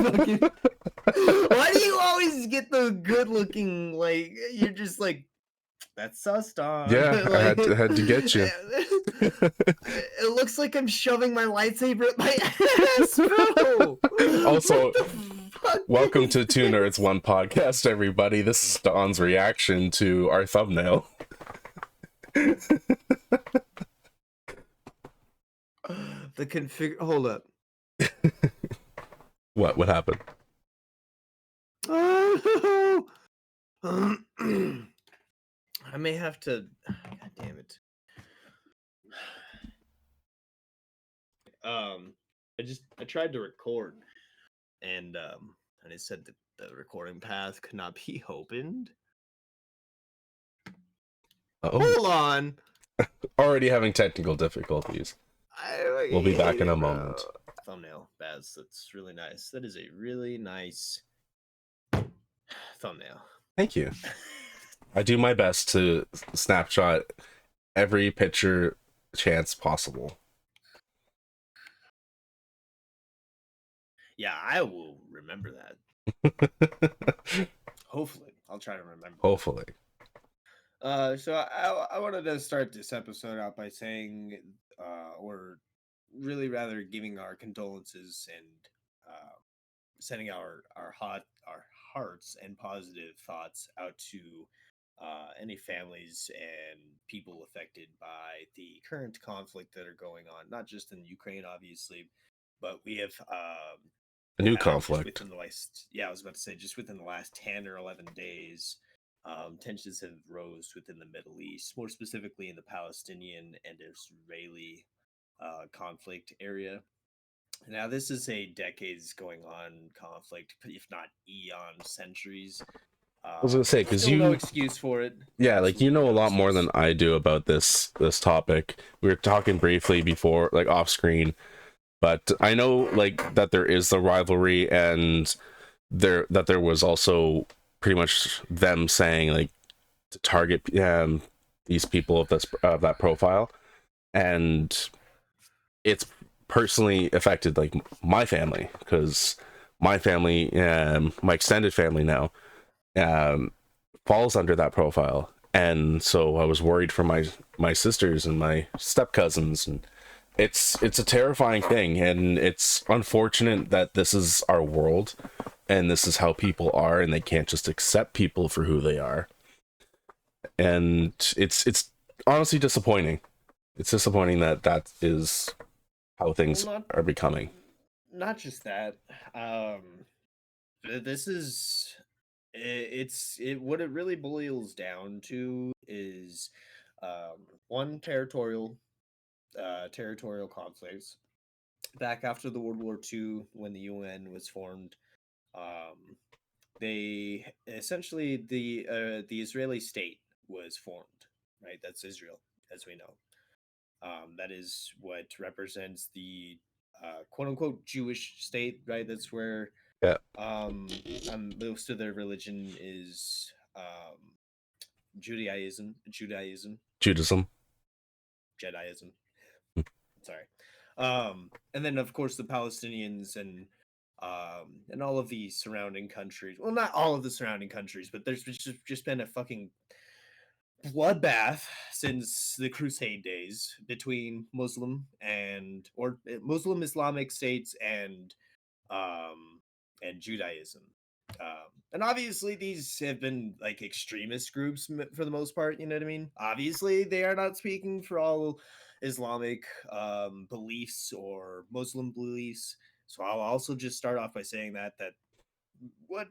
fucking... Why do you always get the good-looking, like, you're just like, that's sus, dog. Yeah, like, I had to get you. It looks like I'm shoving my lightsaber up my ass, bro. Also, welcome to Two Nerds One Podcast, everybody. This is Don's reaction to our thumbnail. The config. Hold up. What happened? I may have to. God damn it. I tried to record, and it said that the recording path could not be opened. Hold on. Already having technical difficulties. We'll be back in a moment. Thumbnail, Baz. That's really nice. That is a really nice thumbnail. Thank you. I do my best to snapshot every picture chance possible. Yeah, I will remember that. Hopefully. I'll try to remember. Hopefully. So I wanted to start this episode out by saying, or really rather giving our condolences and sending our hearts and positive thoughts out to any families and people affected by the current conflict that are going on, not just in Ukraine, obviously, but we have a new conflict within the last, I was about to say, just within the last 10 or 11 days. Tensions have rose within the Middle East, more specifically in the Palestinian and Israeli conflict area. Now, this is a decades going on conflict, if not eon centuries. I was gonna say, because no excuse for it. Yeah, like, you know a lot more than I do about this topic. We were talking briefly before, like, off screen, but I know, like, that there is the rivalry, and there was also pretty much them saying, like, to target these people of that profile, and it's personally affected, like, my family, because my family, my extended family now, falls under that profile, and so I was worried for my sisters and my step cousins, and it's a terrifying thing, and it's unfortunate that this is our world, and this is how people are, and they can't just accept people for who they are, and it's honestly disappointing. It's disappointing that is how things are becoming. Not just that. This is what it really boils down to is one, territorial conflicts. Back after the World War II, when the UN was formed, they essentially the Israeli state was formed, right? That's Israel, as we know. That is what represents the quote unquote Jewish state, right? That's where most of their religion is Judaism. Sorry. And then of course the Palestinians and all of the surrounding countries. Well, not all of the surrounding countries, but there's just been a fucking bloodbath since the Crusade days between Muslim Islamic states and Judaism. And obviously these have been like extremist groups for the most part, you know what I mean? Obviously they are not speaking for all Islamic beliefs or Muslim beliefs. So I'll also just start off by saying that what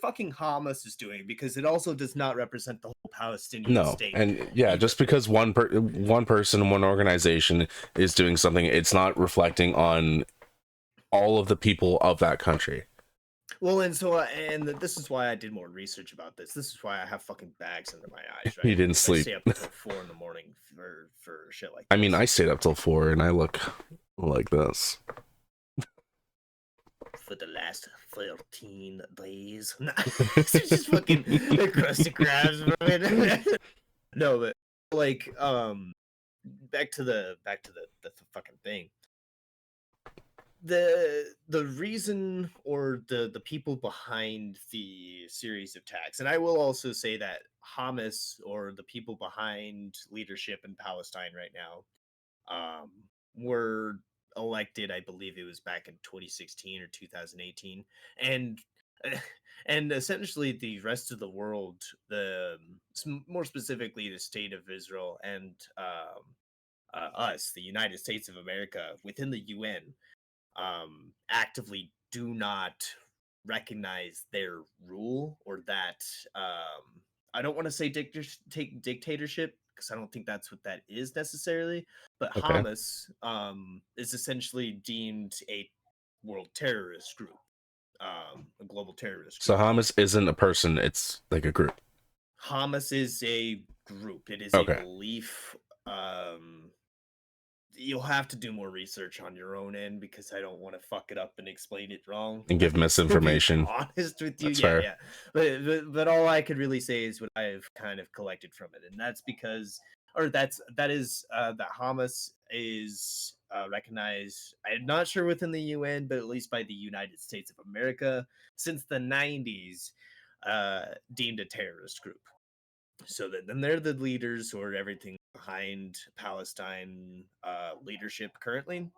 fucking Hamas is doing, because it also does not represent the whole Palestinian state. And just because one person, one organization is doing something, it's not reflecting on all of the people of that country. Well, and so and this is why I did more research about this. This is why I have fucking bags under my eyes, right? You didn't sleep. I stay up until 4 a.m. for shit like this. I mean, I stayed up till 4 and I look like this for the last 13 days. It's just fucking crusty crabs, bro. No, but like back to the fucking thing. the reason or the people behind the series of attacks, and I will also say that Hamas, or the people behind leadership in Palestine right now, um, were elected. I believe it was back in 2016 or 2018, and and essentially the rest of the world, more specifically the state of Israel and us, the United States of America, within the UN, actively do not recognize their rule, or that, I don't want to say take dictatorship, because I don't think that's what that is necessarily, but Okay. Hamas is essentially deemed a world terrorist group, a global terrorist So group. Hamas isn't a person, it's like a group. Hamas is a group. It is a Okay. belief. Um, you'll have to do more research on your own end, because I don't want to fuck it up and explain it wrong. And give To be misinformation. honest with you, That's yeah, fair. yeah. But all I could really say is what I've kind of collected from it, and that's because, or that is that Hamas is recognized. I'm not sure within the UN, but at least by the United States of America since the '90s, deemed a terrorist group. So that then they're the leaders, or everything behind Palestine leadership currently.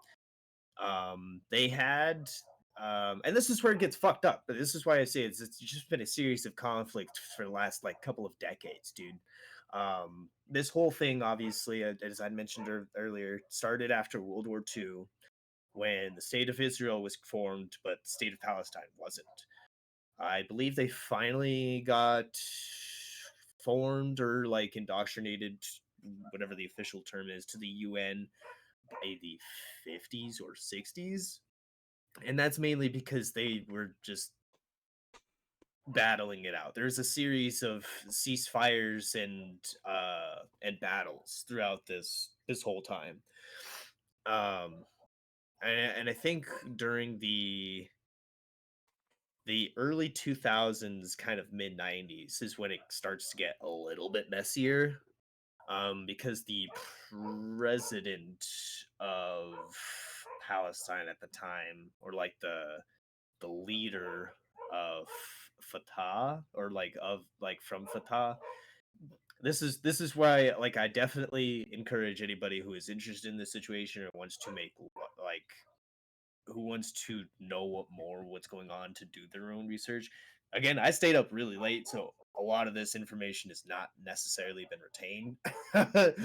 They had, and this is where it gets fucked up. But this is why I say it's just been a series of conflict for the last like couple of decades, dude. This whole thing, obviously, as I mentioned earlier, started after World War II, when the state of Israel was formed, but the state of Palestine wasn't. I believe they finally got formed, or like indoctrinated, whatever the official term is, to the UN by the 50s or 60s. And that's mainly because they were just battling it out. There's a series of ceasefires and battles throughout this whole time. Um and I think during the early 2000s, kind of mid 90s, is when it starts to get a little bit messier, because the president of Palestine at the time, or like the leader of Fatah, or like of like from Fatah. This is why, like, I definitely encourage anybody who is interested in this situation, or wants to make like who wants to know what's going on, to do their own research. Again, I stayed up really late, so a lot of this information has not necessarily been retained.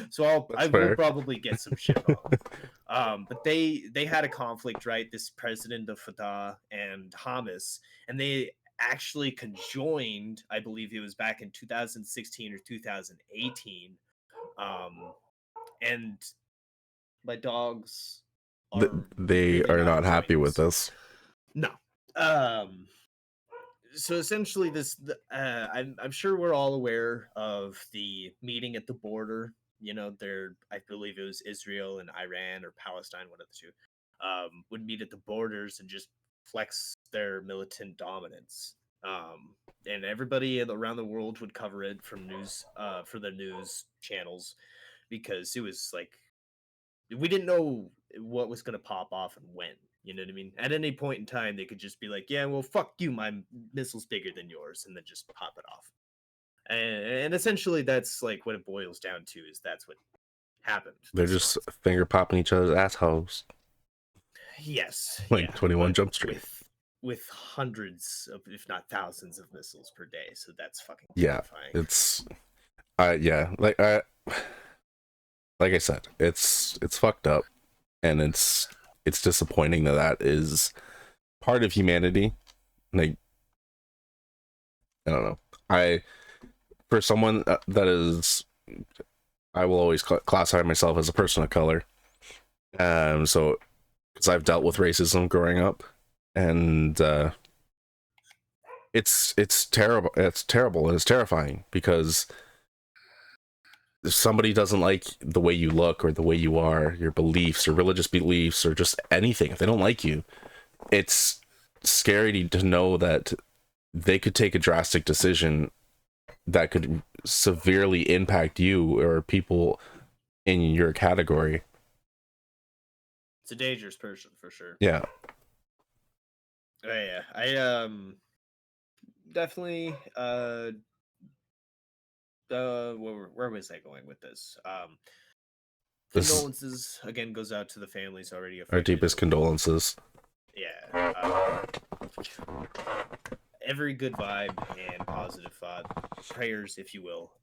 So I That's will fair. probably get some shit wrong. But they had a conflict, right? This president of Fatah and Hamas, and they actually conjoined. I believe it was back in 2016 or 2018. Um, and my dogs are They really are not not enjoying happy with this. this. No. Um, so essentially, I'm sure we're all aware of the meeting at the border. You know, there, I believe it was Israel and Iran, or Palestine, one of the two, would meet at the borders and just flex their militant dominance. And everybody around the world would cover it from news, for the news channels, because it was like, we didn't know what was going to pop off and when. You know what I mean? At any point in time, they could just be like, "Yeah, well, fuck you. My missile's bigger than yours," and then just pop it off. And essentially, that's like what it boils down to. Is that's what happened They're this just month? finger popping each other's assholes. Yes, Like yeah, 21 but Jump Street. with hundreds of, if not thousands, of missiles per day. So that's fucking Yeah. terrifying. It's yeah, like I said, it's fucked up, and it's disappointing that that is part of humanity. Like, I don't know. I For someone that is, I will always classify myself as a person of color. So because I've dealt with racism growing up, and it's terrible. It's terrible, and it's terrifying, because if somebody doesn't like the way you look, or the way you are, your beliefs or religious beliefs, or just anything, if they don't like you, it's scary to know that they could take a drastic decision that could severely impact you or people in your category. It's a dangerous person for sure. Yeah. Oh, yeah, I definitely where was I going with this? This Condolences again goes out to the families already our affected. deepest condolences. Yeah. Every good vibe and positive thought, prayers, if you will,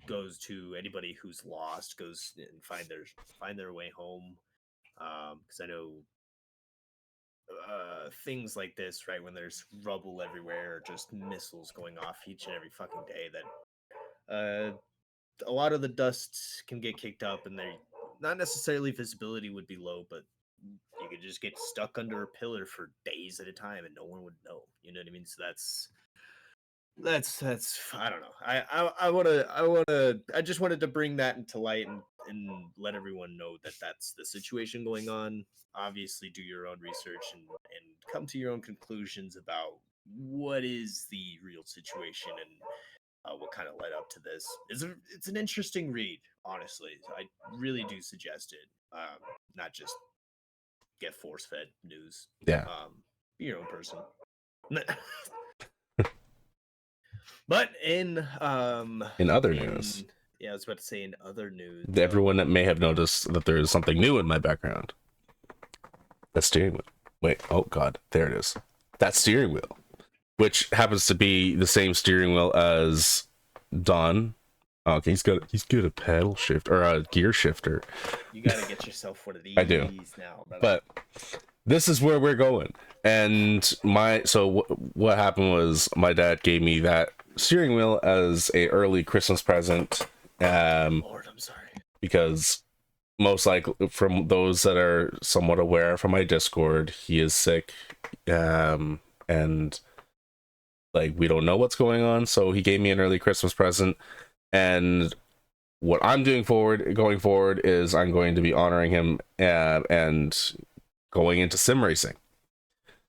goes to anybody who's lost, goes and find their way home. Because I know things like this, right? When there's rubble everywhere, or just missiles going off each and every fucking day, that a lot of the dust can get kicked up, and they not necessarily visibility would be low, but you could just get stuck under a pillar for days at a time, and no one would know. You know what I mean? So that's I don't know. I just wanted to bring that into light and let everyone know that that's the situation going on. Obviously, do your own research and come to your own conclusions about what is the real situation and what kind of led up to this. It's an interesting read, honestly. I really do suggest it. Not just get force fed news. Yeah. Be your own person. But in other news, yeah, I was about to say in other news, everyone that may have noticed that there is something new in my background. That steering wheel. Wait, oh god, there it is. That steering wheel, which happens to be the same steering wheel as Don. Oh, okay, he's got a paddle shift or a gear shifter. You gotta get yourself one of these. I do now, but this is where we're going. And what happened was my dad gave me that steering wheel as a early Christmas present. Lord, I'm sorry. Because most likely, from those that are somewhat aware from my Discord, he is sick, and like we don't know what's going on. So he gave me an early Christmas present, and what I'm doing going forward is I'm going to be honoring him and going into sim racing.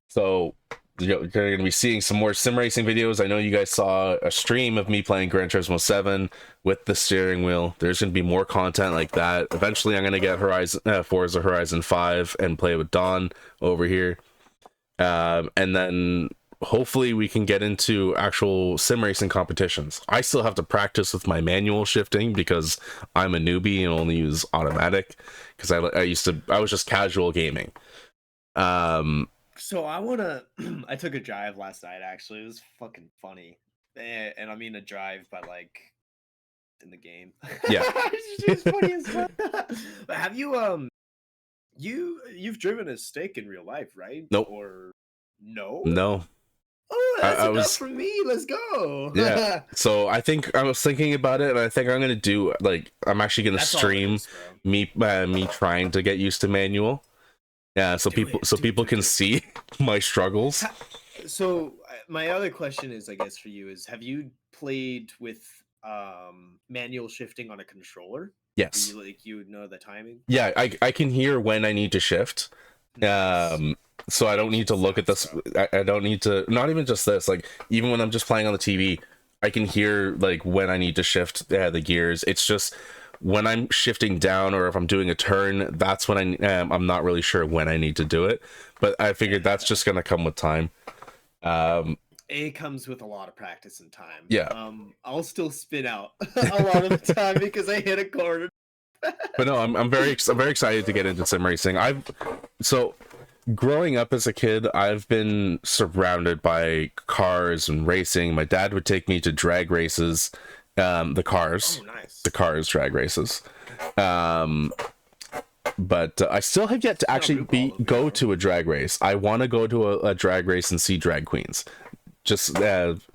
So you're going to be seeing some more sim racing videos. I know you guys saw a stream of me playing Gran Turismo 7 with the steering wheel. There's going to be more content like that. Eventually, I'm going to get Forza Horizon 5 and play with Don over here. And then hopefully we can get into actual sim racing competitions. I still have to practice with my manual shifting because I'm a newbie and only use automatic because I was just casual gaming. So I took a drive last night, actually. It was fucking funny. And I mean a drive, but like in the game. Yeah. It's just funny as fuck. But have you you've driven a stick in real life, right? Nope. Or no? No. Oh, that's enough for me. Let's go. Yeah. So I was thinking about it, and I think I'm gonna do I'm actually gonna stream me trying to get used to manual. Yeah, so people can see my struggles. So my other question is, I guess for you is, have you played with manual shifting on a controller? Yes. You know the timing? Yeah, I can hear when I need to shift. Nice. So I don't need to look at this. I don't need to, not even just this, like even when I'm just playing on the TV, I can hear like when I need to shift the gears. It's just when I'm shifting down or if I'm doing a turn, that's when I'm not really sure when I need to do it. But I figured that's just gonna come with time. It comes with a lot of practice and time. Yeah. I'll still spin out a lot of the time because I hit a corner. But no, I'm very excited to get into sim racing. Growing up as a kid, I've been surrounded by cars and racing. My dad would take me to drag races, the cars, nice. The cars drag races. But I still have yet to actually go to a drag race. I want to go to a drag race and see drag queens. Just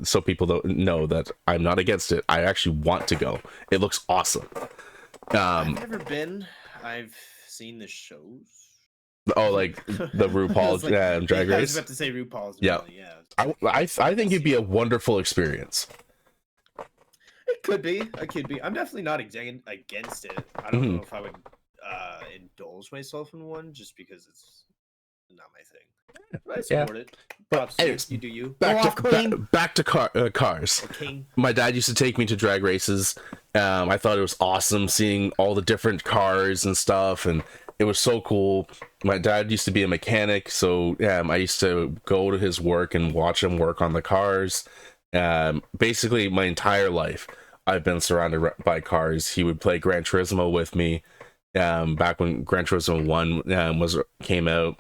so people don't know that I'm not against it. I actually want to go. It looks awesome. I've never been. I've seen the shows. Oh, like the RuPaul drag race? I was about to say RuPaul's. Yeah. Really, yeah. I think it'd be a wonderful experience. It could be. I'm definitely not against it. I don't know if I would indulge myself in one just because it's not my thing. But I support it. Props to you do you. Back to cars. My dad used to take me to drag races. I thought it was awesome seeing all the different cars and stuff, and it was so cool. My dad used to be a mechanic, so I used to go to his work and watch him work on the cars. Basically, my entire life, I've been surrounded by cars. He would play Gran Turismo with me, back when Gran Turismo 1 came out.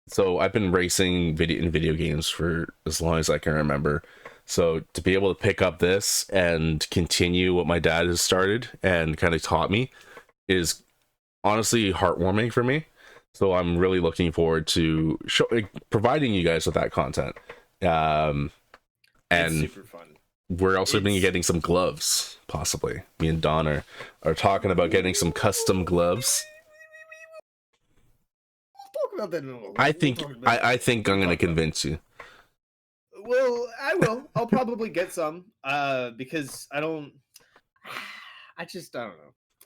So I've been racing in video games for as long as I can remember. So to be able to pick up this and continue what my dad has started and kind of taught me is honestly heartwarming for me. So I'm really looking forward to providing you guys with that content. And it's super fun. We're also going to be getting some gloves, possibly. Me and Don are talking about getting some custom gloves. We'll talk about that in a little. I think I'm going to convince you. Well, I will. I'll probably get some. Because I don't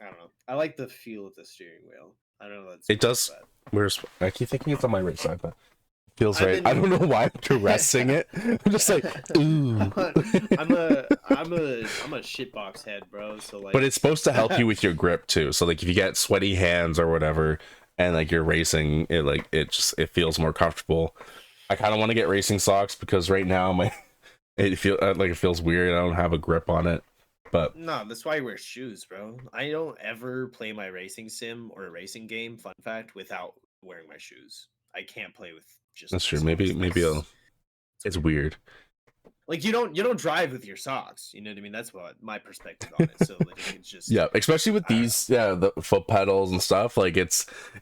know. I like the feel of the steering wheel. I don't know. It does. I keep thinking it's on my right side, but it feels right. I don't know why I'm caressing it. I'm just like, ooh. I'm a shitbox head, bro. So like. But it's supposed to help you with your grip too. So like, if you get sweaty hands or whatever, and like you're racing, it feels more comfortable. I kind of want to get racing socks because right now it feels weird. I don't have a grip on it. But no, that's why I wear shoes, bro. I don't ever play my racing sim or a racing game, fun fact, without wearing my shoes. I can't play with just. That's true. Maybe it's weird. Like you don't drive with your socks. You know what I mean? That's what my perspective on it. So like, it's just especially with these the foot pedals and stuff. Like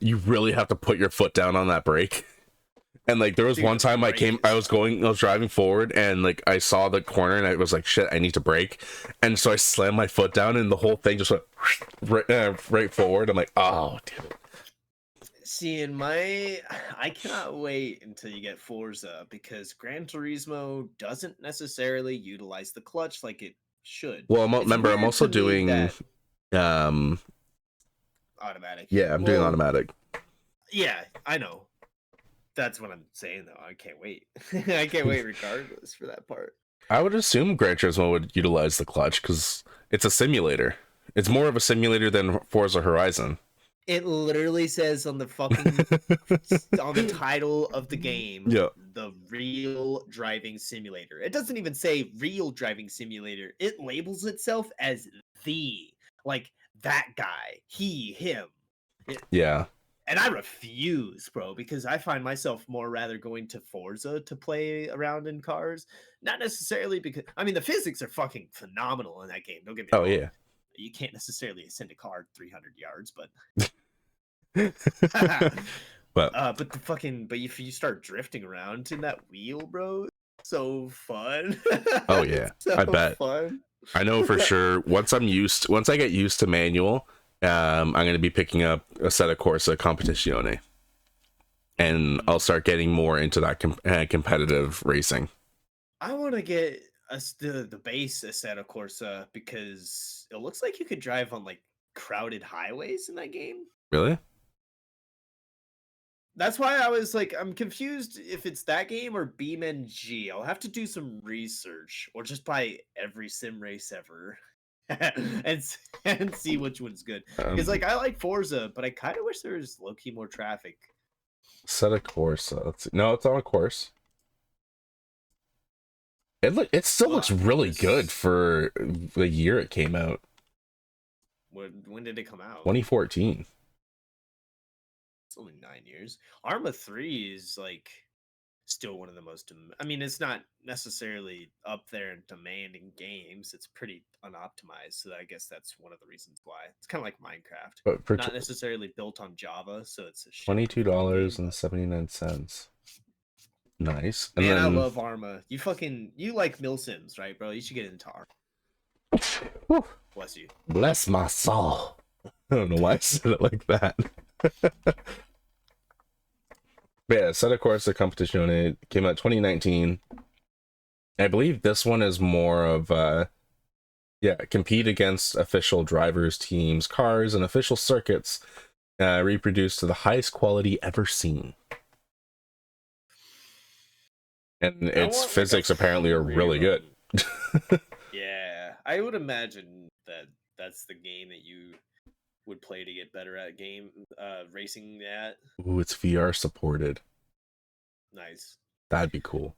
you really have to put your foot down on that brake. And like there was one time I was driving forward and like I saw the corner and I was like, shit, I need to brake. And so I slammed my foot down and the whole thing just went right forward. I'm like, oh damn it. See, I cannot wait until you get Forza because Gran Turismo doesn't necessarily utilize the clutch like it should. Well, I'm also doing automatic. Yeah, I'm doing automatic. Yeah, I know. That's what I'm saying, though. I can't wait. I can't wait regardless for that part. I would assume Gran Turismo would utilize the clutch because it's a simulator. It's more of a simulator than Forza Horizon. It literally says on the on the title of the game, the real driving simulator. It doesn't even say real driving simulator. It labels itself as that guy, he, him. And I refuse, bro, because I find myself more rather going to Forza to play around in cars. Not necessarily because, I mean, the physics are fucking phenomenal in that game. Don't get me wrong. Oh, yeah. You can't necessarily send a car 300 yards, but... but if you start drifting around in that wheel, bro, so fun. Oh, yeah. I bet. Fun. I know for sure. Once I get used to manual... I'm going to be picking up Assetto Corsa Competizione, and I'll start getting more into that competitive racing. I want to get the base Assetto Corsa because it looks like you could drive on like crowded highways in that game. Really? That's why I was like, I'm confused if it's that game or BeamNG. I'll have to do some research or just buy every sim race ever. and see which one's good. Because like I like Forza, but I kind of wish there was low-key more traffic. Assetto Corsa. Let's see. No, it's on a course. It still looks really good for the year it came out. When did it come out? 2014. It's only 9 years. Arma 3 is like still one of the most. I mean, it's not necessarily up there in demanding games. It's pretty unoptimized, so I guess that's one of the reasons why. It's kind of like Minecraft, but not necessarily built on Java, so it's a $22.79. Nice. And man, I love Arma. You like Mill Sims, right, bro? You should get into Arma. Bless you. Bless my soul. I don't know why I said it like that. Yeah, Assetto Corsa Competizione came out 2019. I believe this one is more of compete against official drivers, teams, cars, and official circuits, reproduced to the highest quality ever seen. And its physics apparently are really good. Yeah, I would imagine that's the game that you would play to get better at racing at. Ooh, it's VR supported. Nice. That'd be cool.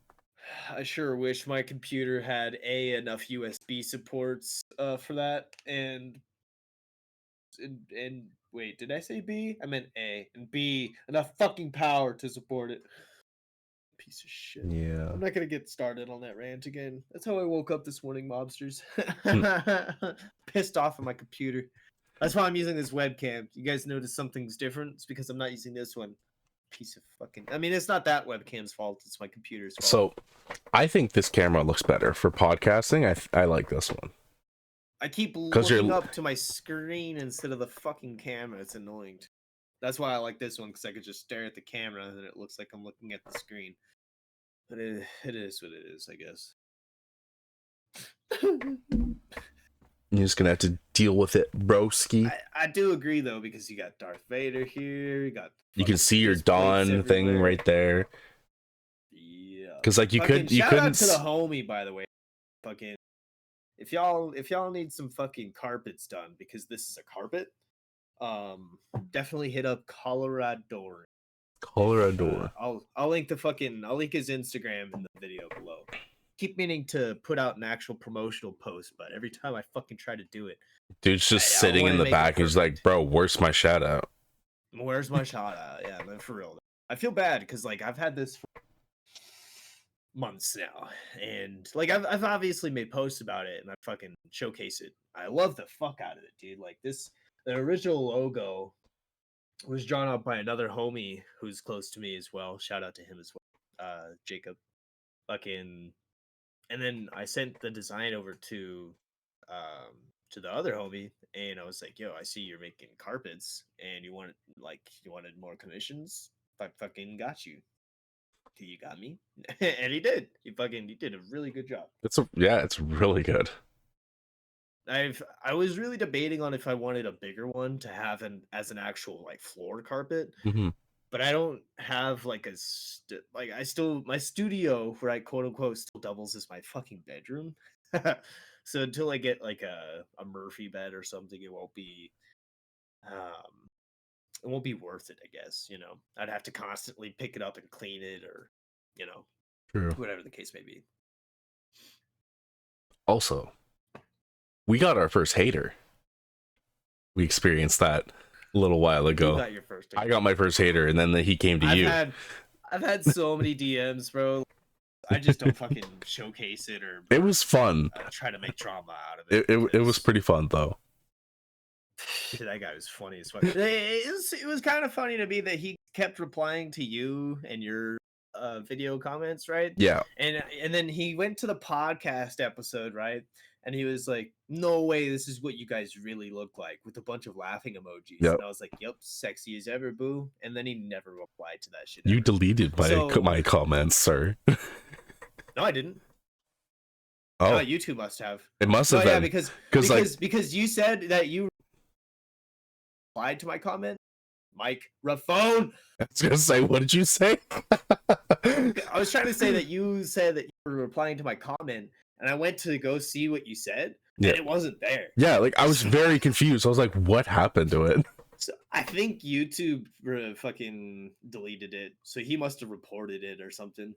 I sure wish my computer had enough USB supports for that, and wait, did I say B? I meant A, and B, enough fucking power to support it. Piece of shit. Yeah. I'm not gonna get started on that rant again. That's how I woke up this morning, mobsters. Pissed off at my computer. That's why I'm using this webcam. You guys notice something's different? It's because I'm not using this one. Piece of fucking. I mean, it's not that webcam's fault. It's my computer's fault. So, I think this camera looks better for podcasting. I like this one. I keep looking up to my screen instead of the fucking camera. It's annoying. That's why I like this one, because I could just stare at the camera and it looks like I'm looking at the screen. But it is what it is, I guess. You're just gonna have to deal with it, broski. I do agree though, because you got Darth Vader here. You can see your Dawn thing right there. Yeah. Because like you couldn't. Shout out to the homie, by the way. Fucking. If y'all need some fucking carpets done, because this is a carpet, definitely hit up Colorado. I'll link his Instagram in the video below. Keep meaning to put out an actual promotional post, but every time I fucking try to do it, dude's just sitting in the back and he's like, bro, where's my shout out? Where's my shout out? Yeah, man, for real. I feel bad because like I've had this for months now, and like I've obviously made posts about it and I fucking showcase it. I love the fuck out of it, dude. Like the original logo was drawn up by another homie who's close to me as well. Shout out to him as well, Jacob. Fucking, and then I sent the design over to the other homie, and I was like, "Yo, I see you're making carpets, and you wanted more commissions. I fucking got you. You got me," and he did. He did a really good job. It's really good. I was really debating on if I wanted a bigger one to have as an actual like floor carpet, but I don't have like my studio, right, quote unquote, still doubles as my fucking bedroom. So until I get like a Murphy bed or something, it won't be worth it, I guess. You know, I'd have to constantly pick it up and clean it, or True. Whatever the case may be. Also, we got our first hater. We experienced that a little while ago. You got your first hater. I got my first hater, and then he came to you. I've had so many DMs, bro. I just don't fucking showcase it or. It was fun. Try to make drama out of it. It was pretty fun though. That guy was funny as fuck. It was kind of funny to me that he kept replying to you and your video comments, right? Yeah. And then he went to the podcast episode, right? And he was like, "No way, this is what you guys really look like," with a bunch of laughing emojis. Yep. And I was like, "Yep, sexy as ever, boo." And then he never replied to that shit. You deleted my comments, sir. No, I didn't. Oh, no, YouTube must have. It must have been. Yeah, because you said that you replied to my comment. Microphone. I was gonna say, what did you say? I was trying to say that you said that you were replying to my comment, and I went to go see what you said, and it wasn't there. Yeah, like I was very confused. I was like, what happened to it? So I think YouTube fucking deleted it, so he must have reported it or something.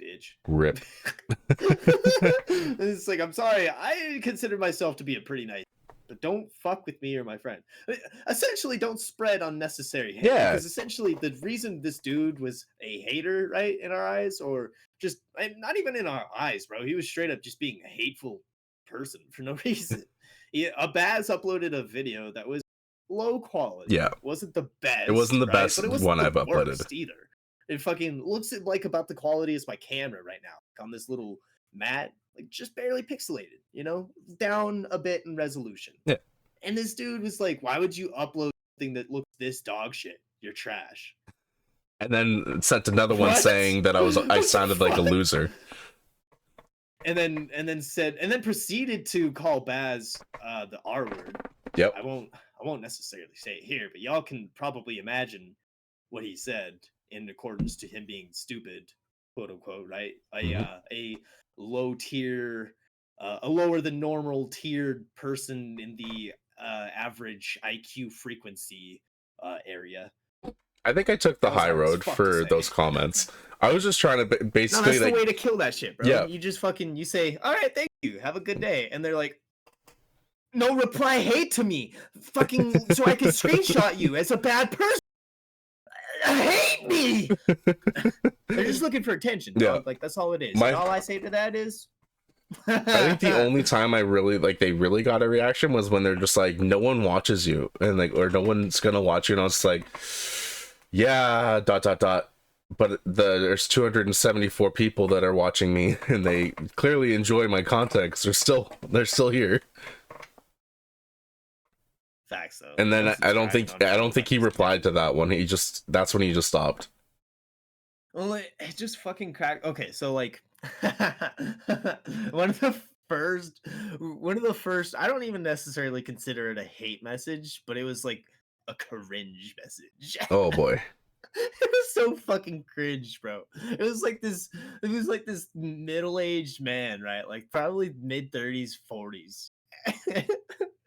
Bitch. Rip. It's like, I'm sorry, I consider myself to be a pretty nice, but don't fuck with me or my friend. Essentially, don't spread unnecessary hate. Yeah. Because essentially, the reason this dude was a hater, right, in our eyes, or just not even in our eyes, bro. He was straight up just being a hateful person for no reason. Baz uploaded a video that was low quality. Yeah. It wasn't the best. It wasn't the best but it wasn't one the I've uploaded either. It fucking looks like about the quality as my camera right now, like on this little mat, like just barely pixelated, down a bit in resolution. Yeah. And this dude was like, "Why would you upload something that looks this dog shit? You're trash." And then sent another one saying that I sounded like a loser. And then proceeded to call Baz the R word. Yep. I won't necessarily say it here, but y'all can probably imagine what he said in accordance to him being stupid, quote unquote, right? A low tier, a lower than normal tiered person in the average IQ frequency area. I think I took the high road for those comments. I was just trying to basically. No, that's the way to kill that shit, bro. Yeah. You just fucking you say, all right, thank you, have a good day, and they're like, no reply hate to me, fucking, so I can screenshot you as a bad person. Hate me. They're just looking for attention, dog. Yeah. Like that's all it is. And all I say to that is, I think the only time I really they really got a reaction was when they're just like, no one watches you, and like, or no one's gonna watch you, and I was like, yeah, ... But there's 274 people that are watching me, and they clearly enjoy my content 'cause they're still here. Facts though. And then I don't think he replied to that one. That's when he just stopped. Well, it just fucking cracked. Okay, so like one of the first, I don't even necessarily consider it a hate message, but it was like a cringe message. Oh boy. It was so fucking cringe, bro. It was like this middle-aged man, right? Like probably mid-30s, 40s.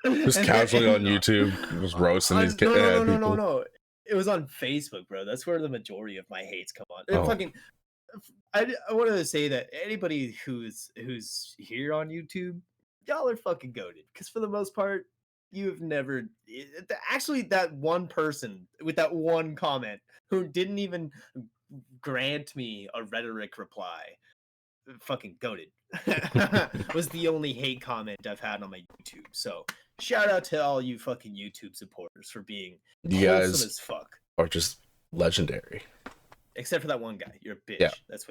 Just casually on YouTube, just roasting these people. No. It was on Facebook, bro. That's where the majority of my hates come on. Fucking, I wanted to say that anybody who's here on YouTube, y'all are fucking goated. Because for the most part, you have never actually that one person with that one comment who didn't even grant me a rhetoric reply, fucking goated. Was the only hate comment I've had on my YouTube. So shout out to all you fucking YouTube supporters for being wholesome as fuck. Are just legendary. Except for that one guy. You're a bitch. Yeah. That's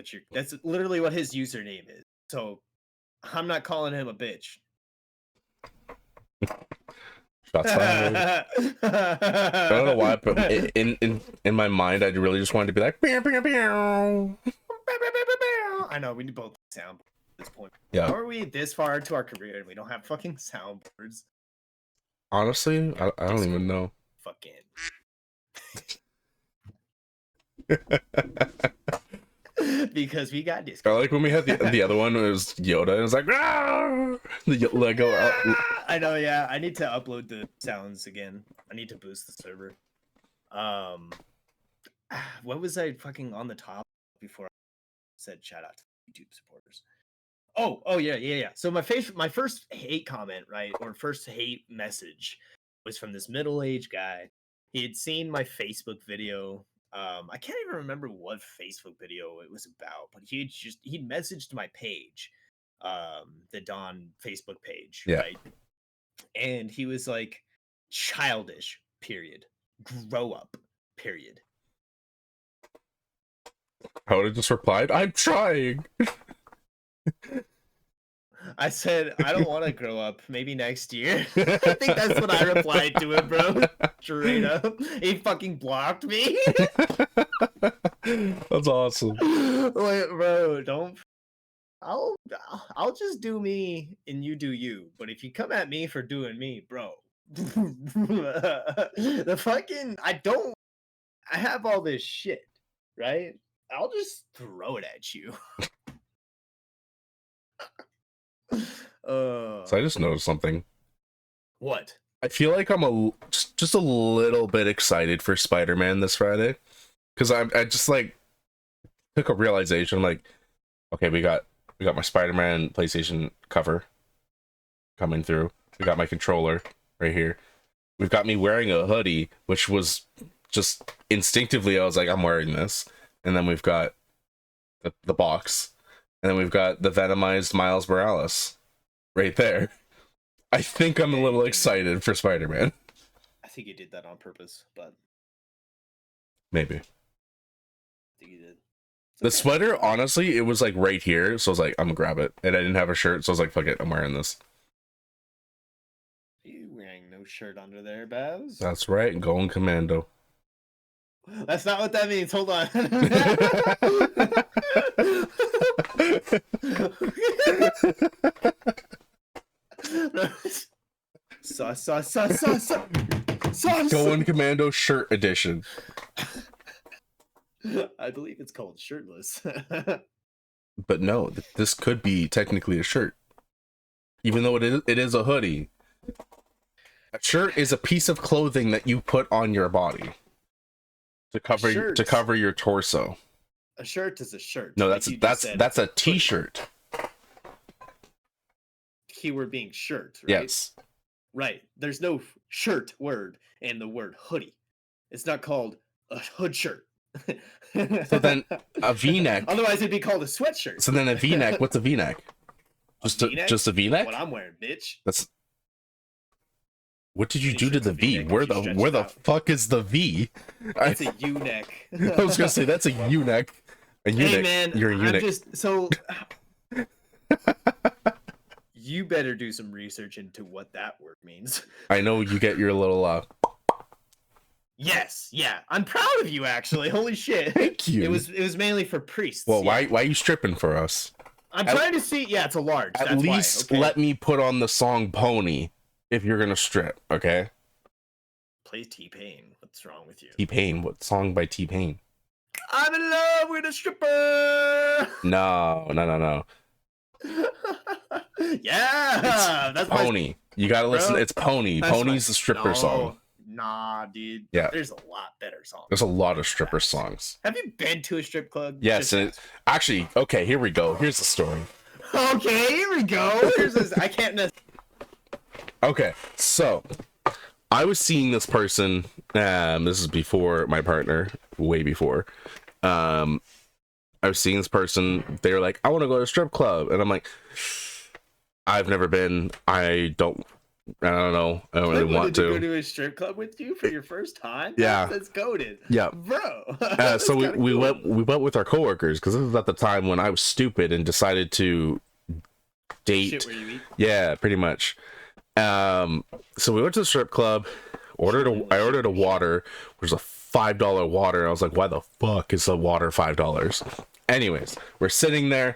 literally what his username is. So I'm not calling him a bitch. Shots fired. I don't know why, but in my mind, I really just wanted to be like, pew, pew, pew. I know, we need both soundboards at this point. Yeah. How are we this far into our career and we don't have fucking soundboards? Honestly, I don't even know. Fucking. Because we got this. I like when we had the other one, it was Yoda, and it was like, ah! The Lego. I know, yeah. I need to upload the sounds again. I need to boost the server. What was I fucking on the top before I said shout out to YouTube supporters? Oh yeah. So my first hate comment, right, or first hate message was from this middle-aged guy. He had seen my Facebook video. I can't even remember what Facebook video it was about, but he'd messaged my page, the Dawn Facebook page, right? And he was like, childish, period. Grow up, period. I would have just replied, I'm trying. I said, I don't want to grow up. Maybe next year. I think that's what I replied to him, bro. Straight up. He fucking blocked me. That's awesome. Wait, bro, don't. I'll just do me and you do you. But if you come at me for doing me, bro. The fucking. I have all this shit, right? I'll just throw it at you. So I just noticed something. What? I feel like I'm just a little bit excited for Spider-Man this Friday, because I just like took a realization, like, okay, we got my Spider-Man PlayStation cover coming through. We got my controller right here. We've got me wearing a hoodie, which was just instinctively I was like, I'm wearing this. And then we've got the box, and then we've got the Venomized Miles Morales right there. I think I'm a little excited for Spider-Man. I think you did that on purpose, but maybe. I think you did. The sweater, honestly, it was like right here, so I was like, I'm gonna grab it. And I didn't have a shirt, so I was like, fuck it, I'm wearing this. Are you wearing no shirt under there, Baz? That's right, going commando. That's not what that means. Hold on. Sauce. Going commando shirt edition. I believe it's called shirtless. But no, this could be technically a shirt, even though it is a hoodie. A shirt is a piece of clothing that you put on your body to cover your torso. A shirt is a shirt. No, like that's a t-shirt. Keyword being shirt, right? Yes. Right. There's no shirt word in the word hoodie. It's not called a hood shirt. So then a V-neck. Otherwise it'd be called a sweatshirt. So then a V-neck, what's a V-neck? Just a V-neck? What I'm wearing, bitch. That's What did you do to the V? Where the fuck is the V? It's a U-neck. I was gonna say that's a U-neck. A eunuch. Hey man, You're a eunuch. You better do some research into what that word means. I know you get your little Yes, yeah. I'm proud of you actually. Holy shit. Thank you. It was mainly for priests. Well, yeah. why are you stripping for us? I'm trying to see. Yeah, it's a large. At least let me put on the song Pony if you're gonna strip, okay? Play T-Pain. What's wrong with you? T-Pain. What song by T-Pain? I'm in love with a stripper. No. Yeah, that's Pony. You gotta listen. Bro, it's Pony. Pony's the stripper song. Nah, dude. Yeah, there's a lot better songs. There's a lot of stripper songs. Have you been to a strip club? Yes, actually, okay. Here we go. Here's the story. Okay, here we go. Here's this. I can't. Okay, so I was seeing this person. This is before my partner, way before. I was seeing this person. They were like, "I want to go to a strip club," and I'm like, "I've never been. I don't know. I don't really want to go to a strip club with you for your first time. Yeah, that's goated. Yeah, bro. So we went with our coworkers because this was at the time when I was stupid and decided to date. Shit where you eat. Yeah, pretty much. So we went to the strip club. I ordered a water, which was a $5 water. I was like, why the fuck is the water $5? Anyways, we're sitting there.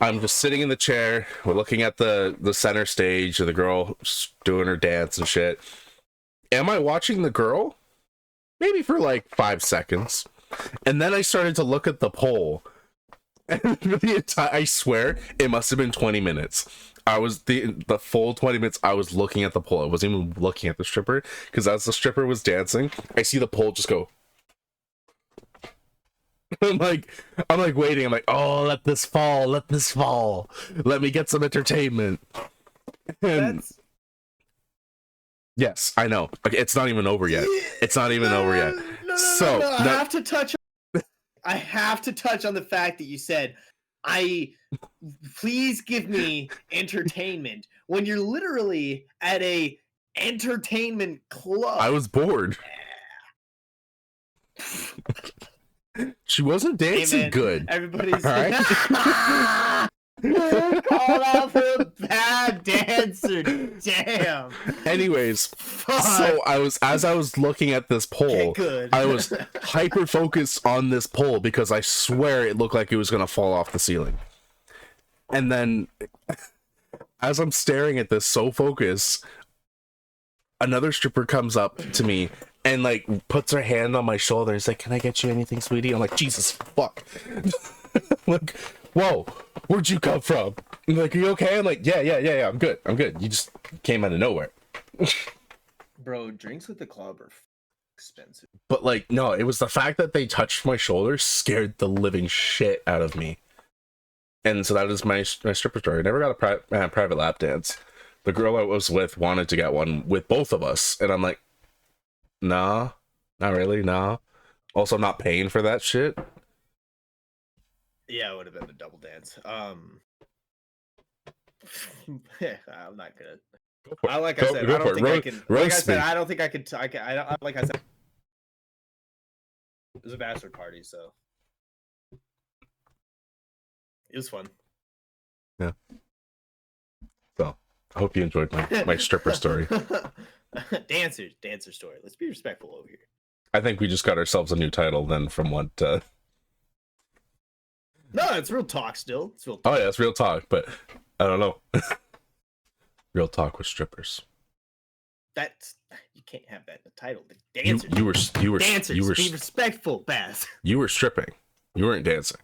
I'm just sitting in the chair. We're looking at the center stage of the girl doing her dance and shit. Am I watching the girl? Maybe for like 5 seconds. And then I started to look at the pole. And I swear it must have been 20 minutes. I was the full 20 minutes I was looking at the pole. I wasn't even looking at the stripper, because as the stripper was dancing, I see the pole just go. I'm like waiting. I'm like, oh, let this fall. Let me get some entertainment. And yes, I know. Okay, it's not even over yet. No, I have to touch on the fact that you said, please give me entertainment when you're literally at a entertainment club. I was bored. She wasn't dancing good. Everybody's right. Call out for a bad dancer. Damn. Anyways, so as I was looking at this pole, I was hyper focused on this pole because I swear it looked like it was gonna fall off the ceiling. And then, as I'm staring at this so focused, another stripper comes up to me and like puts her hand on my shoulder and is like, "Can I get you anything, sweetie?" I'm like, Jesus fuck. Like, whoa, where'd you come from? I'm like, are you okay? I'm like, yeah, I'm good. You just came out of nowhere. Bro, drinks at the club are expensive. But like, no, it was the fact that they touched my shoulder scared the living shit out of me. And so that is my stripper story. I never got a private lap dance. The girl I was with wanted to get one with both of us, and I'm like, nah, not really, nah. Also, I'm not paying for that shit. Yeah, it would have been a double dance. Yeah, I'm not gonna. Like I said, I don't think I can. Like I said, I don't think I could. Like I said, it was a bachelor party, so it was fun. Yeah. So I hope you enjoyed my stripper story. Dancer story. Let's be respectful over here. I think we just got ourselves a new title then from what. No, it's real talk still. It's real talk. Oh yeah, it's real talk, but I don't know. Real talk with strippers. That's you can't have that in the title. The dancers. You were dancers. You were be respectful, Bass. You were stripping. You weren't dancing.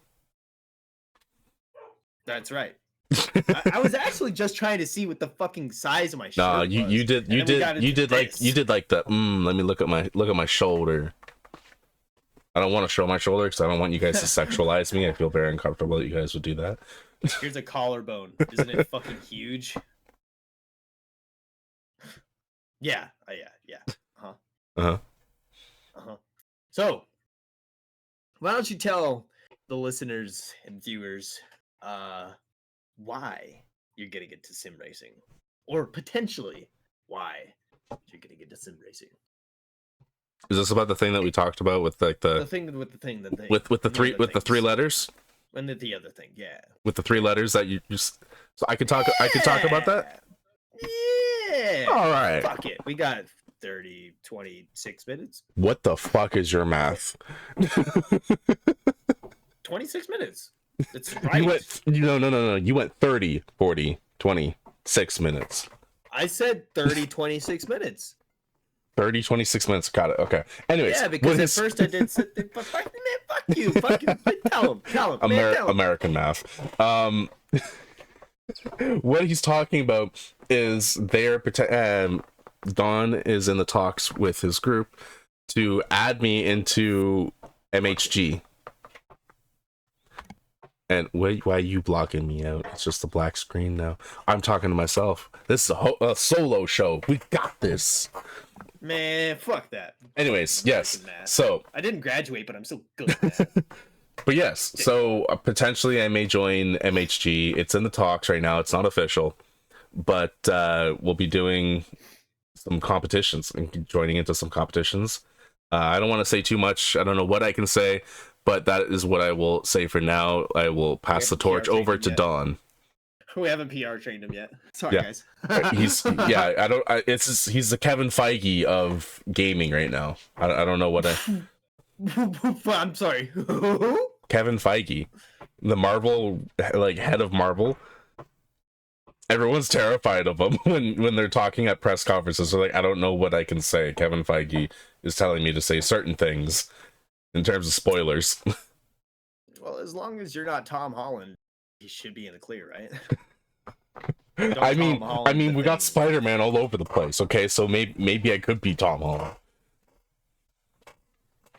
That's right. I was actually just trying to see what the fucking size of my shirt Nah, was. you did like the let me look at my shoulder. I don't want to show my shoulder because I don't want you guys to sexualize me. I feel very uncomfortable that you guys would do that. Here's a collarbone. Isn't it fucking huge? Yeah. Yeah. Uh-huh. Uh-huh. Uh-huh. So, why don't you tell the listeners and viewers why you're getting into sim racing? Or potentially why you're getting into sim racing. Is this about the thing that we talked about with like The thing with the thing that they with the three letters? And the other thing, yeah. With the 3 letters that you just so I could talk about that? Yeah. All right. Fuck it. We got 26 minutes. What the fuck is your math? 26 minutes. It's right. No. You went 30, 40, 26 minutes. I said 30, 26 minutes. 30, 26 minutes. Got it. Okay. Anyways. Yeah, because at first I did something. Fuck you. Tell him. American math. What he's talking about is Don is in the talks with his group to add me into MHG. And why are you blocking me out? It's just a black screen now. I'm talking to myself. This is a solo show. We got this. Man, fuck that. Anyways, yes. So I didn't graduate, but I'm still good at that. But yes, so potentially I may join MHG. It's in the talks right now. It's not official, but we'll be doing some competitions and joining into some competitions. I don't want to say too much. I don't know what I can say, but that is what I will say for now. I will pass the torch over to Don. We haven't PR trained him yet. Sorry, guys. He's the Kevin Feige of gaming right now. I don't know what I'm sorry. Kevin Feige, the Marvel head of Marvel. Everyone's terrified of him when they're talking at press conferences. They're like, I don't know what I can say. Kevin Feige is telling me to say certain things in terms of spoilers. Well, as long as you're not Tom Holland, he should be in the clear, right? I mean, we got Spider-Man all over the place. Okay, so maybe I could be Tom Holland.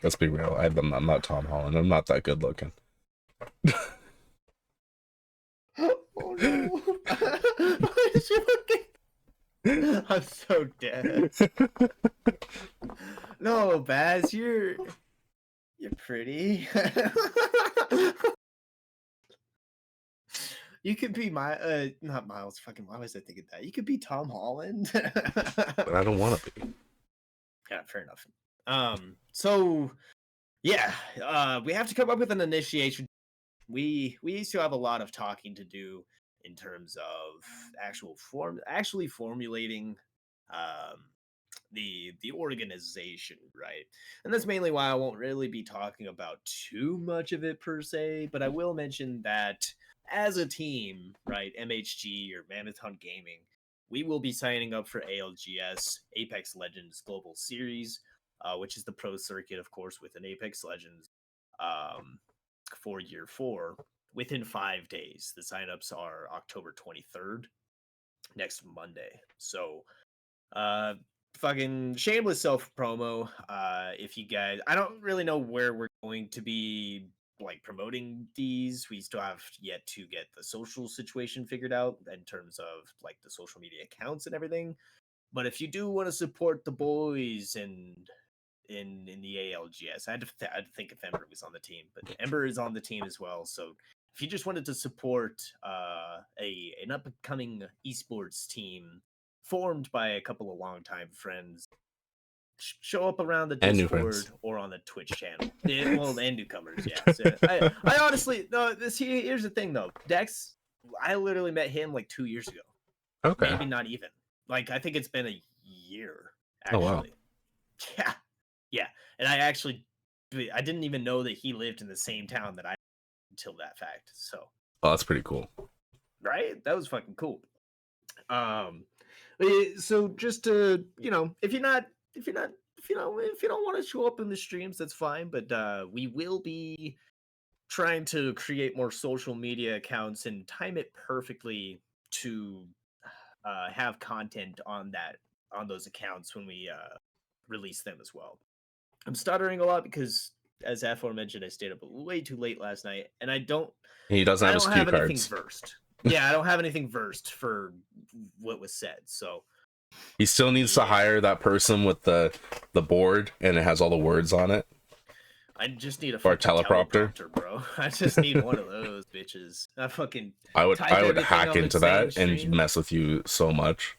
Let's be real. I'm not Tom Holland. I'm not that good looking. Oh no! Why is she looking? I'm so dead. No, Baz, you're pretty. You could be not Miles. Fucking, why was I thinking that? You could be Tom Holland. But I don't want to be. Yeah, fair enough. So yeah, we have to come up with an initiation. We used to have a lot of talking to do in terms of actually formulating the organization, right? And that's mainly why I won't really be talking about too much of it per se, but I will mention that as a team, right, MHG or Mammoth Hunt Gaming, we will be signing up for ALGS, Apex Legends Global Series, which is the pro circuit, of course, within Apex Legends for year 4 within 5 days. The signups are October 23rd, next Monday. So, fucking shameless self promo. If you guys, I don't really know where we're going to be promoting these. We still have yet to get the social situation figured out in terms of the social media accounts and everything. But if you do want to support the boys and in the ALGS, I had to think if Ember was on the team, but Ember is on the team as well. So if you just wanted to support an up and coming esports team formed by a couple of longtime friends, show up around the Discord or on the Twitch channel. And newcomers, yeah. So I honestly, no. Here's the thing though, Dex. I literally met him 2 years ago. Okay. Maybe not even. I think it's been a year. Actually. Oh wow. Yeah. And I didn't even know that he lived in the same town that I until that fact. So. Oh, that's pretty cool. Right? That was fucking cool. So just to, if you don't want to show up in the streams, that's fine. But we will be trying to create more social media accounts and time it perfectly to have content on those accounts when we release them as well. I'm stuttering a lot because, as aforementioned, I stayed up way too late last night, and He doesn't have I his don't cue have anything cards. versed. Yeah, I don't have anything versed for what was said. So He still needs to hire that person with the board and it has all the words on it. I just need a Or a fucking teleprompter. bro. I just need one of those bitches. I fucking I would type everything hack on the into same that and stream. mess with you so much.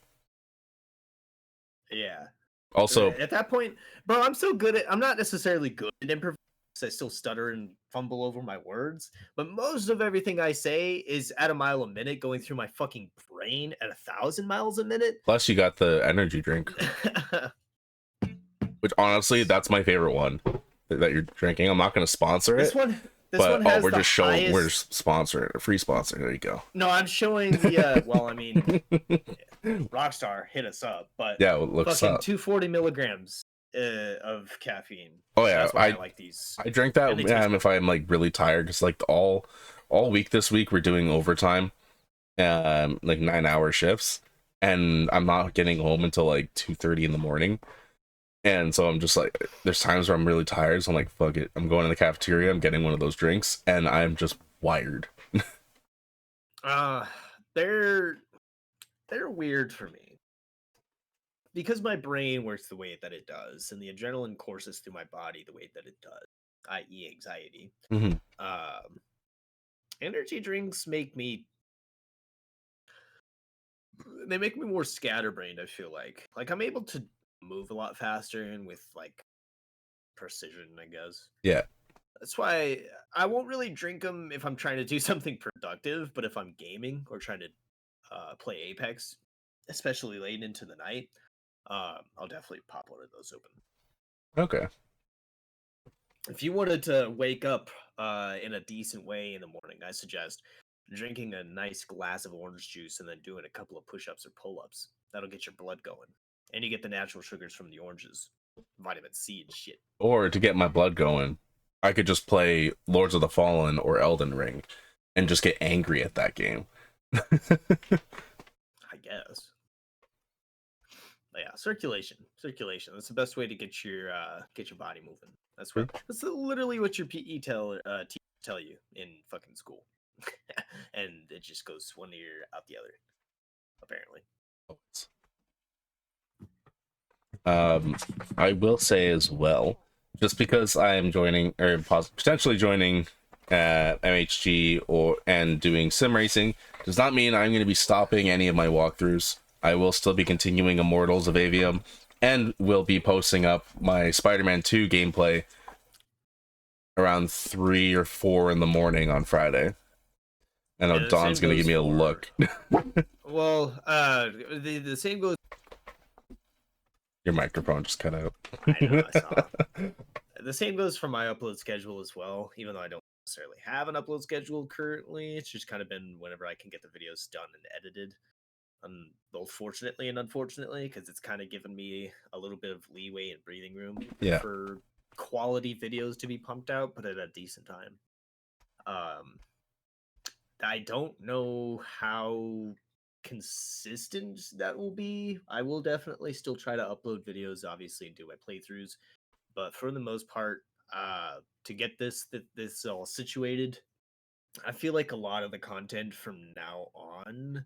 Yeah. Also, At that point, bro, I'm not necessarily good at improvisation. I still stutter and fumble over my words, but most of everything I say is at a mile a minute going through my fucking brain at 1,000 miles a minute. plus you got the energy drink, which honestly, that's my favorite one that you're drinking. I'm not going to sponsor it. This one has we're the just showing, highest... we're just sponsoring it, a free sponsor. There you go. No, I'm showing the well, I mean, Rockstar hit us up, but yeah, it looks fucking up. 240 milligrams of caffeine. Oh yeah, that's why I like these. I drink that if I'm like really tired, because like all week this week we're doing overtime, like 9-hour shifts, and I'm not getting home until like 2:30 in the morning. And so I'm just like, there's times where I'm really tired, so I'm like, fuck it, I'm going to the cafeteria, I'm getting one of those drinks, and I'm just wired. They're weird for me because my brain works the way that it does, and the adrenaline courses through my body the way that it does, i.e., anxiety. Mm-hmm. Energy drinks make me more scatterbrained. I feel like I'm able to move a lot faster and with like precision, I guess. Yeah. That's why I won't really drink them if I'm trying to do something productive, but if I'm gaming or trying to play Apex, especially late into the night, I'll definitely pop one of those open. Okay. If you wanted to wake up in a decent way in the morning, I suggest drinking a nice glass of orange juice and then doing a couple of push-ups or pull-ups. That'll get your blood going. And you get the natural sugars from the oranges, vitamin C and shit. Or to get my blood going, I could just play Lords of the Fallen or Elden Ring and just get angry at that game. I guess. But yeah, circulation. That's the best way to get your body moving. That's literally what your PE tell you in fucking school. And it just goes one ear out the other, apparently. I will say as well, just because I am joining or potentially joining MHG and doing sim racing does not mean I'm going to be stopping any of my walkthroughs. I will still be continuing Immortals of Avium and will be posting up my Spider-Man 2 gameplay around 3 or 4 in the morning on Friday. I know Don's going to give me a look. Well, the same goes... Your microphone just cut out. I know, I saw. The same goes for my upload schedule as well, even though I don't necessarily have an upload schedule currently. It's just kind of been whenever I can get the videos done and edited. Both fortunately and unfortunately, because it's kind of given me a little bit of leeway and breathing room for quality videos to be pumped out, but at a decent time. I don't know how consistent that will be. I will definitely still try to upload videos, obviously, and do my playthroughs, but for the most part, to get this all situated, I feel like a lot of the content from now on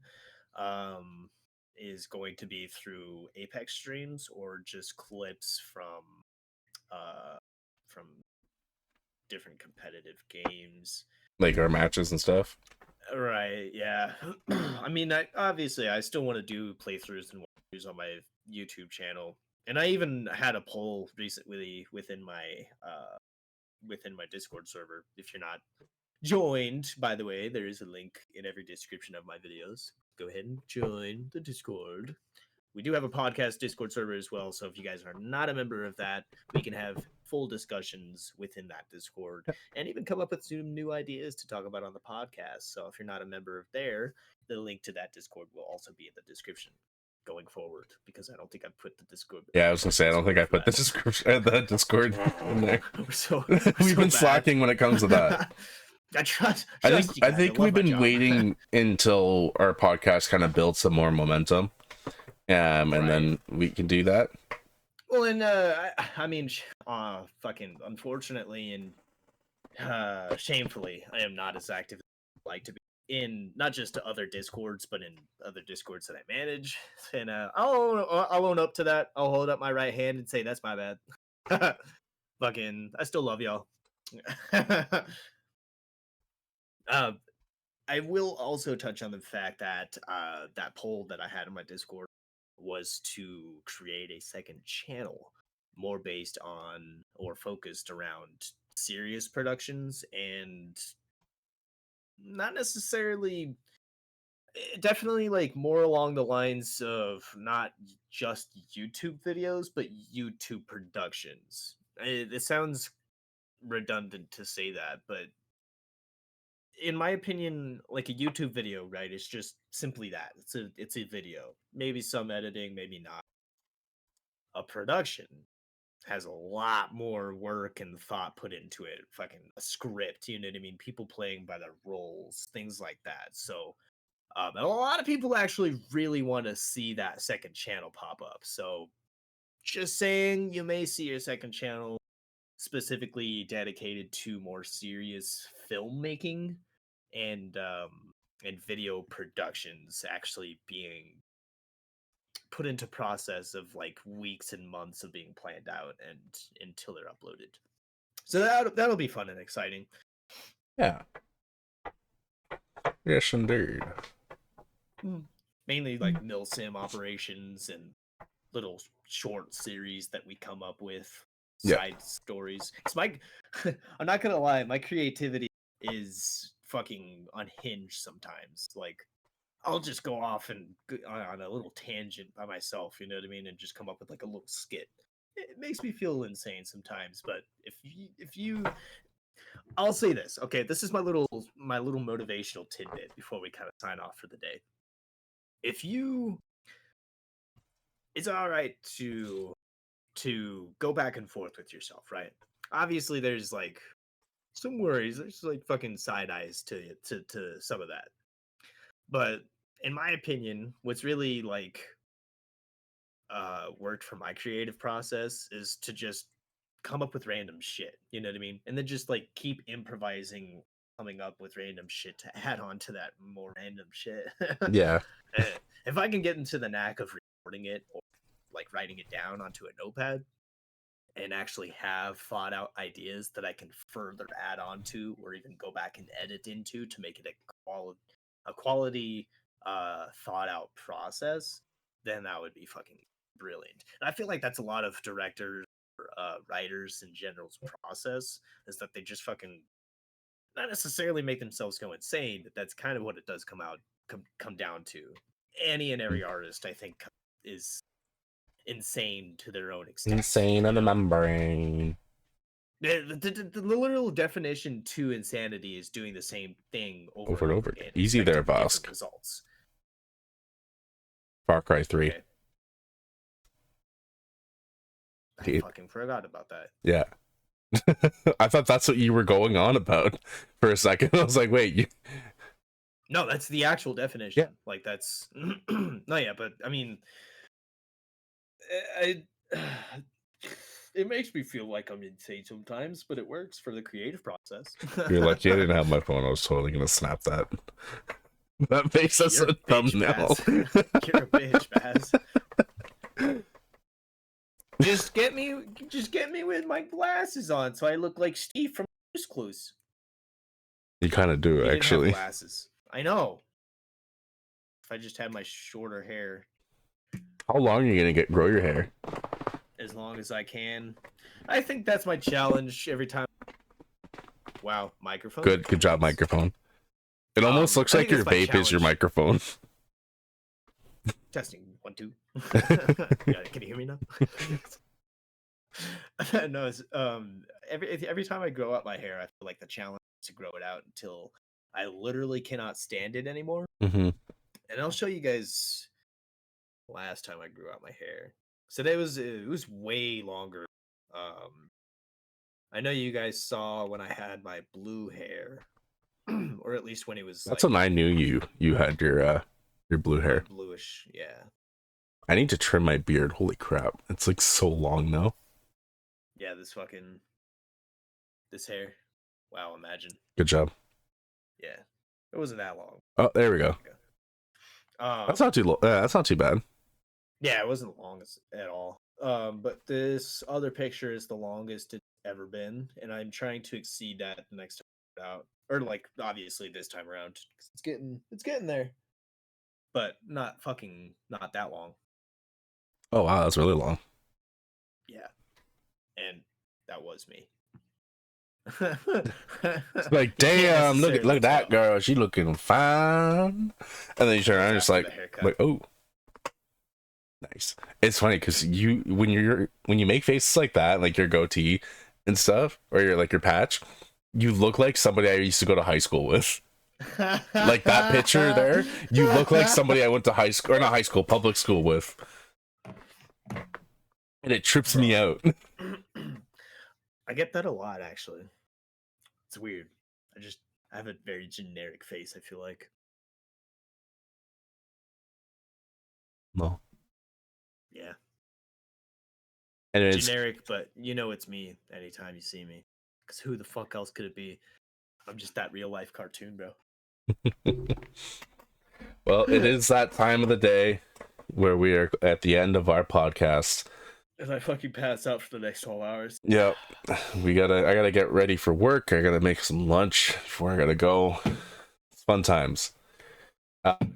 is going to be through Apex streams or just clips from different competitive games, like our matches and stuff. Right, yeah. I mean, I still want to do playthroughs and walkthroughs on my YouTube channel, and I even had a poll recently within my Discord server. If you're not joined, by the way, there is a link in every description of my videos. Go ahead and join the Discord. We do have a podcast Discord server as well, so if you guys are not a member of that, we can have full discussions within that Discord and even come up with some new ideas to talk about on the podcast. So if you're not a member of there, the link to that Discord will also be in the description going forward, because I don't think I put the Discord. Yeah, I was gonna say I don't think I put the description the Discord in there. We've been slacking when it comes to that. I trust I you I guys. I think love we've my been job. waiting until our podcast kind of builds some more momentum, and Right. then we can do that. Well, and I mean, fucking unfortunately and shamefully, I am not as active as I'd like to be in not just other discords, but in other discords that I manage. And I'll own up to that. I'll hold up my right hand and say that's my bad. Fucking, I still love y'all. uh, I will also touch on the fact that that poll that I had in my Discord was to create a second channel more based on or focused around serious productions and not necessarily definitely like more along the lines of not just YouTube videos but YouTube productions. It sounds redundant to say that, but in my opinion, like a YouTube video, right? It's just simply that. It's a video. Maybe some editing, maybe not. A production has a lot more work and thought put into it. Fucking a script, you know what I mean? People playing by their roles, things like that. So, and a lot of people actually really want to see that second channel pop up. So, just saying, you may see your second channel specifically dedicated to more serious filmmaking and video productions actually being put into process of like weeks and months of being planned out and until they're uploaded. So that'll be fun and exciting. Yeah. Yes, indeed. Mainly like milsim operations and little short series that we come up with, Yeah. side stories. Cause my, I'm not gonna lie, my creativity is fucking unhinged sometimes. Like I'll just go off and on a little tangent by myself, you know what I mean, and just come up with like a little skit. It makes me feel insane sometimes, but if you, I'll say this, okay, this is my little motivational tidbit before we kind of sign off for the day. If you, it's all right to go back and forth with yourself, right? Obviously, there's like some worries, there's like fucking side eyes to some of that, but in my opinion, what's really like worked for my creative process is to just come up with random shit. You know what I mean? And then just like keep improvising, coming up with random shit to add on to that more random shit. Yeah. If I can get into the knack of recording it or like writing it down onto a notepad and actually have thought out ideas that I can further add on to or even go back and edit into to make it a quality thought out process, then that would be fucking brilliant. And I feel like that's a lot of directors writers in general's process is that they just fucking not necessarily make themselves go insane, but that's kind of what it does come down to. Any and every artist I think is insane to their own extent. Insane on the membrane. The literal definition to insanity is doing the same thing over Over and and over over. again, Easy there, expecting different Bosk. results. Far Cry 3. Okay. I fucking forgot about that. Yeah. I thought that's what you were going on about for a second. I was like, wait, you... No, that's the actual definition. Yeah. Like that's no, yeah, but I mean, I it makes me feel like I'm insane sometimes, but it works for the creative process. You're lucky I didn't have my phone. I was totally gonna snap that. That makes us You're a thumbnail. You're a bitch, Baz. Just get me with my glasses on, so I look like Steve from Blue's Clues. You kind of do, He didn't have actually. glasses. I know. If I just had my shorter hair, How long are you gonna grow your hair? as long as I can. I think that's my challenge every time. Wow, microphone. Good job, microphone. It almost looks like your vape is your microphone. Testing 1 2. Can you hear me now? No, it's, every time I grow up my hair, I feel like the challenge is to grow it out until I literally cannot stand it anymore. Mm-hmm. And I'll show you guys last time I grew out my hair. So it was way longer. I know you guys saw when I had my blue hair. at least when he was That's like when I knew you had your blue hair. bluish. Yeah. I need to trim my beard. Holy crap. It's like so long now. Yeah, this hair. Wow, imagine. Good job. Yeah. It wasn't that long. Oh, there we go. That's not too that's not too bad. Yeah, it wasn't long at all. But this other picture is the longest it's ever been, and I'm trying to exceed that the next time out. Or like obviously this time around. 'Cause it's getting there. But not that long. Oh wow, that's really long. Yeah. And that was me. It's like, damn, look at that girl. She looking fine. And then you turn around and just like, oh, nice. It's funny because when you make faces like that, like your goatee and stuff, or your patch, you look like somebody I used to go to high school with. Like that picture there, you look like somebody I went to high school, or not high school, public school with. And it trips me out. I get that a lot, actually. It's weird. I have a very generic face, I feel like. No. Yeah. And it's generic, but you know it's me anytime you see me. Because who the fuck else could it be? I'm just that real life cartoon, bro. Well, it is that time of the day where we are at the end of our podcast. And I fucking pass out for the next 12 hours. Yep. I gotta get ready for work. I gotta make some lunch before I gotta go. It's fun times.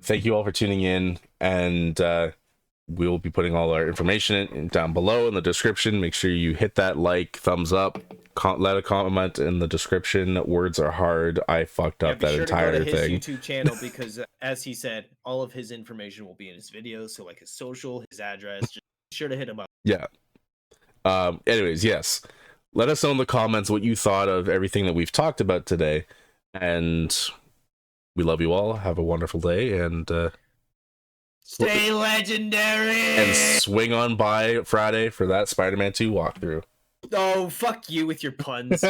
Thank you all for tuning in, and we will be putting all our information down below in the description. Make sure you hit that like, thumbs up, let a comment in the description. Words are hard. I fucked up that entire to go to thing. his YouTube channel because, as he said, all of his information will be in his videos. So, like his social, his address. Just be sure to hit him up. Yeah. Anyways, yes. Let us know in the comments what you thought of everything that we've talked about today, and we love you all. Have a wonderful day, and stay legendary, and swing on by Friday for that Spider-Man 2 walkthrough. Oh, fuck you with your puns.